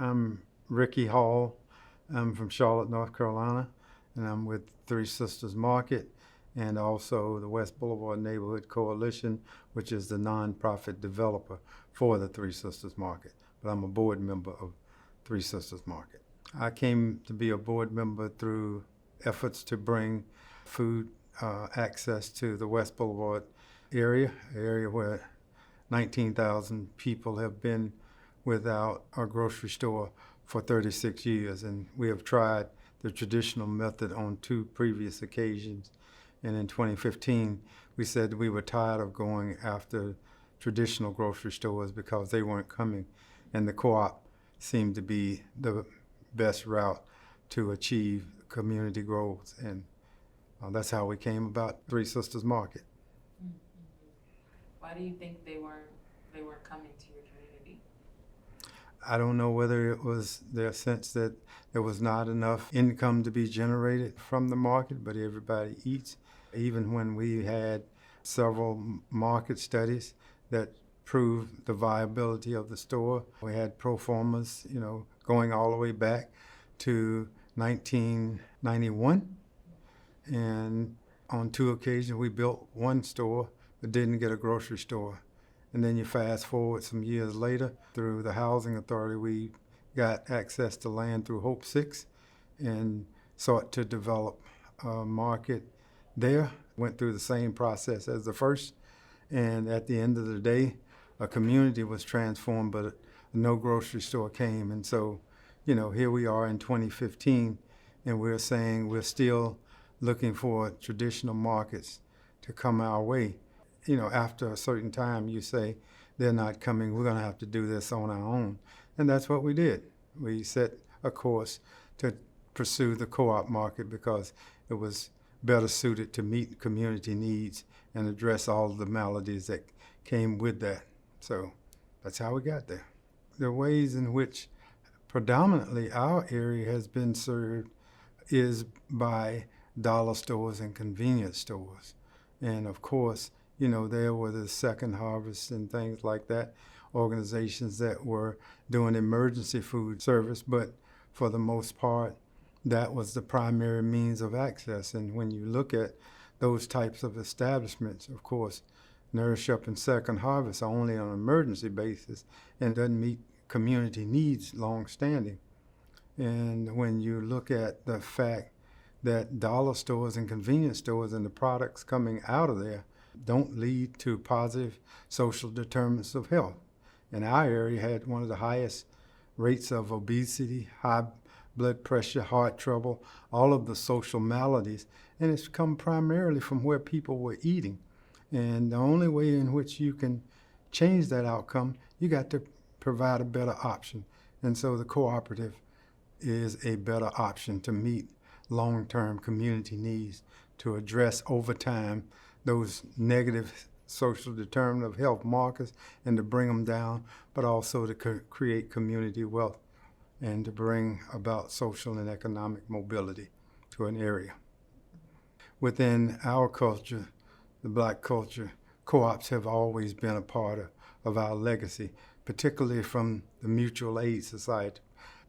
I'm Rickey Hall. I'm from Charlotte, North Carolina, and I'm with Three Sisters Market and also the West Boulevard Neighborhood Coalition, which is the nonprofit developer for the Three Sisters Market. But I'm a board member of Three Sisters Market. I came to be a board member through efforts to bring food access to the West Boulevard area, an area where 19,000 people have been without a grocery store for 36 years. And we have tried the traditional method on 2 previous occasions. And in 2015, we said we were tired of going after traditional grocery stores because they weren't coming. And the co-op seemed to be the best route to achieve community growth. And that's how we came about Three Sisters Market. Mm-hmm. Why do you think they weren't coming to your community? I don't know whether it was their sense that there was not enough income to be generated from the market, but everybody eats. Even when we had several market studies that proved the viability of the store, we had pro formas, going all the way back to 1991. And on 2 occasions, we built 1 store but didn't get a grocery store. And then you fast forward some years later, through the Housing Authority, we got access to land through Hope 6 and sought to develop a market there. Went through the same process as the first. And at the end of the day, a community was transformed, but no grocery store came. And so, here we are in 2015, and we're saying we're still looking for traditional markets to come our way. After a certain time, you say, they're not coming, we're going to have to do this on our own. And that's what we did. We set a course to pursue the co-op market because it was better suited to meet community needs and address all of the maladies that came with that. So that's how we got there. The ways in which predominantly our area has been served is by dollar stores and convenience stores. And of course, there were the Second Harvest and things like that, organizations that were doing emergency food service, but for the most part, that was the primary means of access. And when you look at those types of establishments, of course, Nourish Up and Second Harvest are only on an emergency basis and doesn't meet community needs long-standing. And when you look at the fact that dollar stores and convenience stores and the products coming out of there don't lead to positive social determinants of health. And our area had one of the highest rates of obesity, high blood pressure, heart trouble, all of the social maladies. And it's come primarily from where people were eating. And the only way in which you can change that outcome, you got to provide a better option. And so the cooperative is a better option to meet long-term community needs, to address over time those negative social determinant of health markers and to bring them down, but also to create community wealth and to bring about social and economic mobility to an area. Within our culture, the Black culture, co-ops have always been a part of our legacy, particularly from the mutual aid society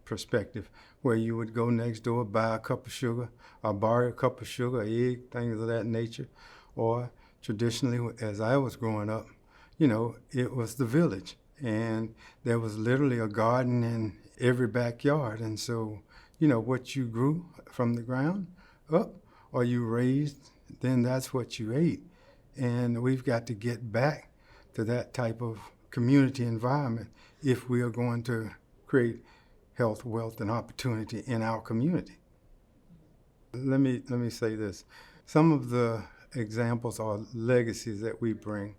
perspective, where you would go next door, buy a cup of sugar, or borrow a cup of sugar, egg, things of that nature. Or traditionally, as I was growing up, it was the village. And there was literally a garden in every backyard. And so, what you grew from the ground up or you raised, then that's what you ate. And we've got to get back to that type of community environment if we are going to create health, wealth, and opportunity in our community. Let me say this. Some of the examples or legacies that we bring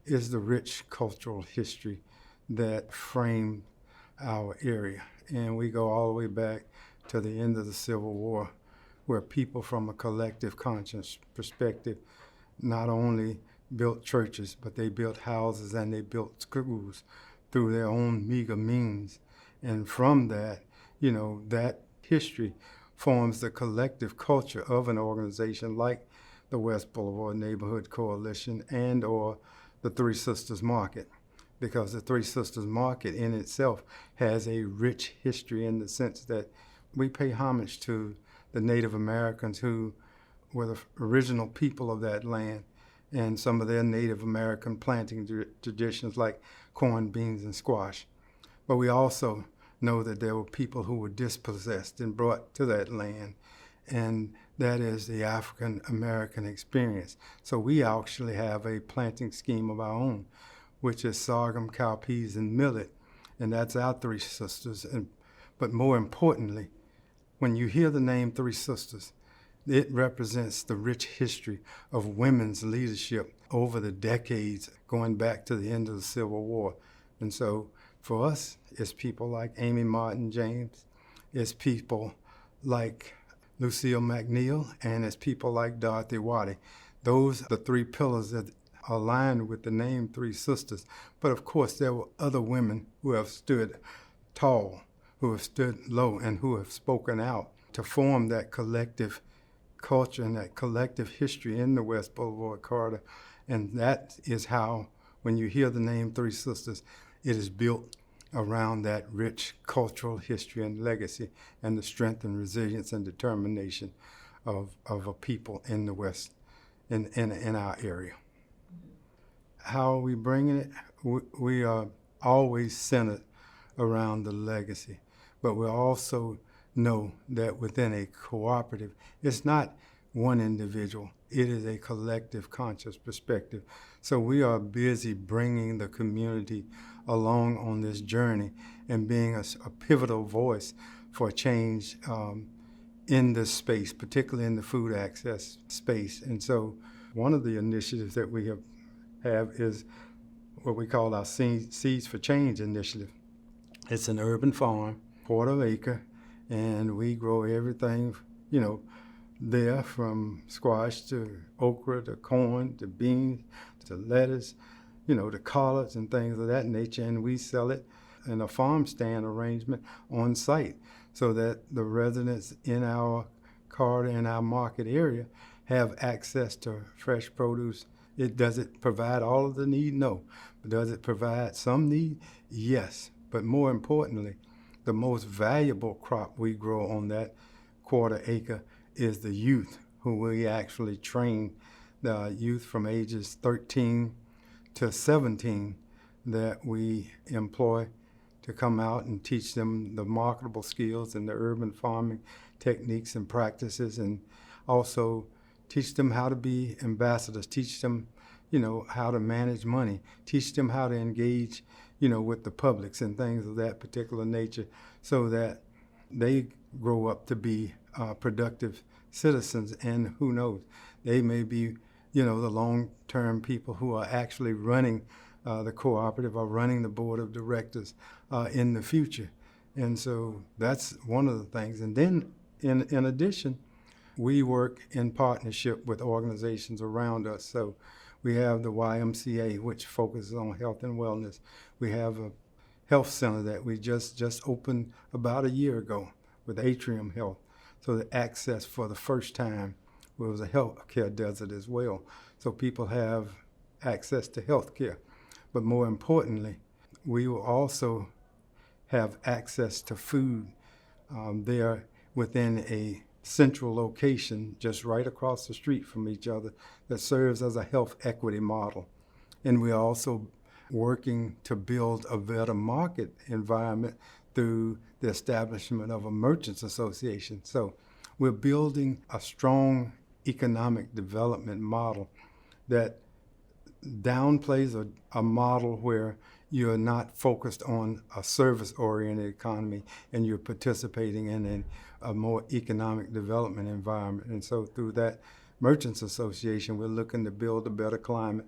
is the rich cultural history that framed our area. And we go all the way back to the end of the Civil War, where people from a collective conscience perspective not only built churches, but they built houses and they built schools through their own meager means. And from that, that history forms the collective culture of an organization like the West Boulevard Neighborhood Coalition and or the Three Sisters Market. because the Three Sisters Market in itself has a rich history in the sense that we pay homage to the Native Americans who were the original people of that land and some of their Native American planting traditions like corn, beans, and squash. But we also know that there were people who were dispossessed and brought to that land, and that is the African American experience. So we actually have a planting scheme of our own, which is sorghum, cowpeas, and millet, and that's our Three Sisters. But more importantly, when you hear the name Three Sisters, it represents the rich history of women's leadership over the decades, going back to the end of the Civil War. And so for us, it's people like Amy Martin James, it's people like Lucille McNeil, and it's people like Dorothy Watty. Those are the three pillars that are aligned with the name Three Sisters. But of course, there were other women who have stood tall, who have stood low, and who have spoken out to form that collective culture and that collective history in the West Boulevard Corridor. And that is how, when you hear the name Three Sisters, it is built around that rich cultural history and legacy and the strength and resilience and determination of a people in the West, in our area. How are we bringing it? We are always centered around the legacy, but we also know that within a cooperative, it's not one individual, it is a collective conscious perspective. So we are busy bringing the community along on this journey and being a pivotal voice for change in this space, particularly in the food access space. And so one of the initiatives that we have is what we call our Seeds for Change initiative. It's an urban farm, quarter acre, and we grow everything, there from squash to okra to corn to beans to lettuce, to collards and things of that nature, and we sell it in a farm stand arrangement on site so that the residents in our corridor, in our market area, have access to fresh produce. Does it provide all of the need? No. But does it provide some need? Yes. But more importantly, the most valuable crop we grow on that quarter acre is the youth, who we actually train, the youth from ages 13 to 17 that we employ to come out and teach them the marketable skills and the urban farming techniques and practices, and also teach them how to be ambassadors, teach them, how to manage money, teach them how to engage, with the publics and things of that particular nature, so that they grow up to be productive citizens. And who knows, they may be, the long-term people who are actually running the cooperative or running the board of directors in the future. And so that's one of the things. And then in addition, we work in partnership with organizations around us. So we have the YMCA, which focuses on health and wellness. We have a health center that we just opened about a year ago with Atrium Health. So the access for the first time was a health care desert as well. So people have access to health care. But more importantly, we will also have access to food there within a central location just right across the street from each other that serves as a health equity model. And we're also working to build a better market environment through the establishment of a merchants association. So we're building a strong economic development model that downplays a model where you're not focused on a service-oriented economy and you're participating in a more economic development environment. And so through that Merchants Association, we're looking to build a better climate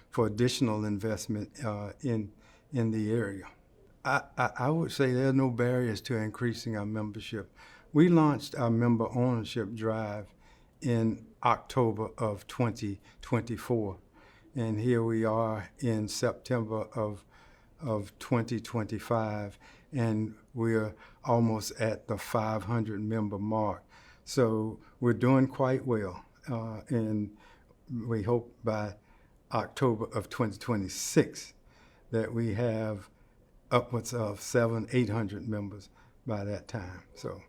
for additional investment in the area. I would say there are no barriers to increasing our membership. We launched our member ownership drive in October of 2024. And here we are in September of 2025, and we're almost at the 500 member mark. So we're doing quite well, and we hope by October of 2026 that we have upwards of 800 members by that time. So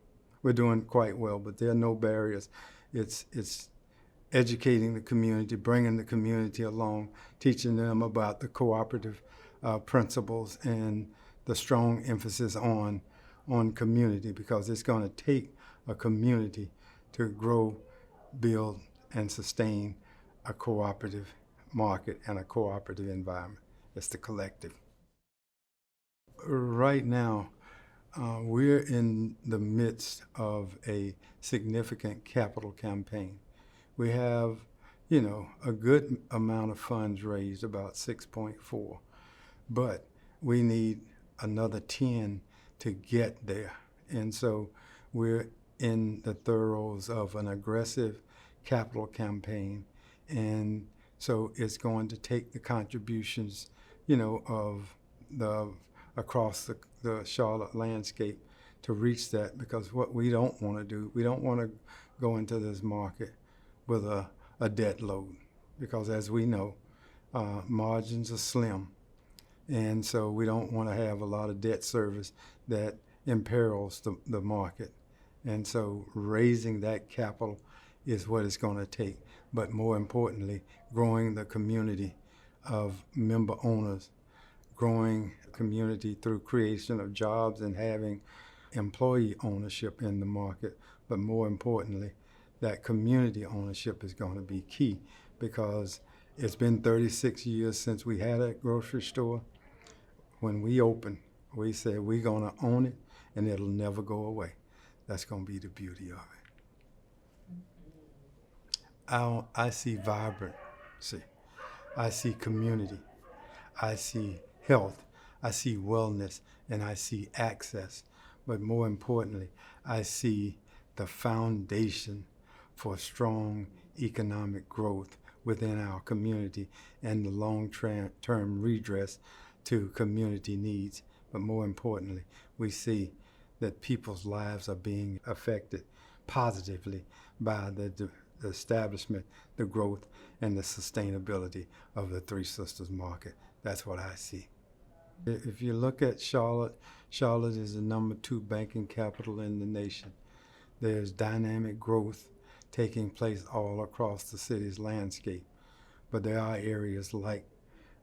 we're doing quite well, but there are no barriers. It's educating the community, bringing the community along, teaching them about the cooperative principles and the strong emphasis on community, because it's going to take a community to grow, build, and sustain a cooperative market and a cooperative environment. It's the collective. Right now, we're in the midst of a significant capital campaign. We have, a good amount of funds raised, about 6.4, but we need another 10 to get there. And so we're in the throes of an aggressive capital campaign. And so it's going to take the contributions, of across the Charlotte landscape to reach that, because what we don't want to do, we don't want to go into this market with a debt load, because as we know, margins are slim. And so we don't want to have a lot of debt service that imperils the market. And so raising that capital is what it's going to take. But more importantly, growing the community of member owners, growing community through creation of jobs and having employee ownership in the market. But more importantly, that community ownership is going to be key, because it's been 36 years since we had a grocery store. When we opened, we said we're going to own it and it'll never go away. That's going to be the beauty of it. I see vibrancy. I see community. I see health. I see wellness, and I see access. But more importantly, I see the foundation for strong economic growth within our community and the long-term redress to community needs. But more importantly, we see that people's lives are being affected positively by the establishment, the growth, and the sustainability of the Three Sisters Market. That's what I see. If you look at Charlotte, Charlotte is the #2 banking capital in the nation. There's dynamic growth taking place all across the city's landscape. But there are areas like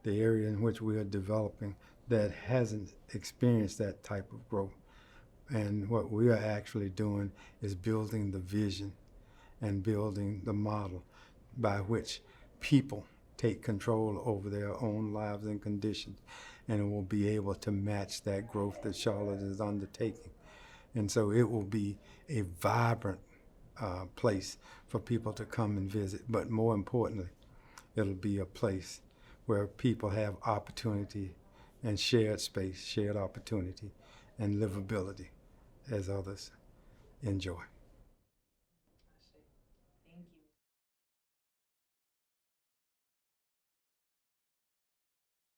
the area in which we are developing that hasn't experienced that type of growth. And what we are actually doing is building the vision and building the model by which people take control over their own lives and conditions, and will be able to match that growth that Charlotte is undertaking. And so it will be a vibrant place for people to come and visit. But more importantly, it'll be a place where people have opportunity and shared space, shared opportunity, and livability as others enjoy.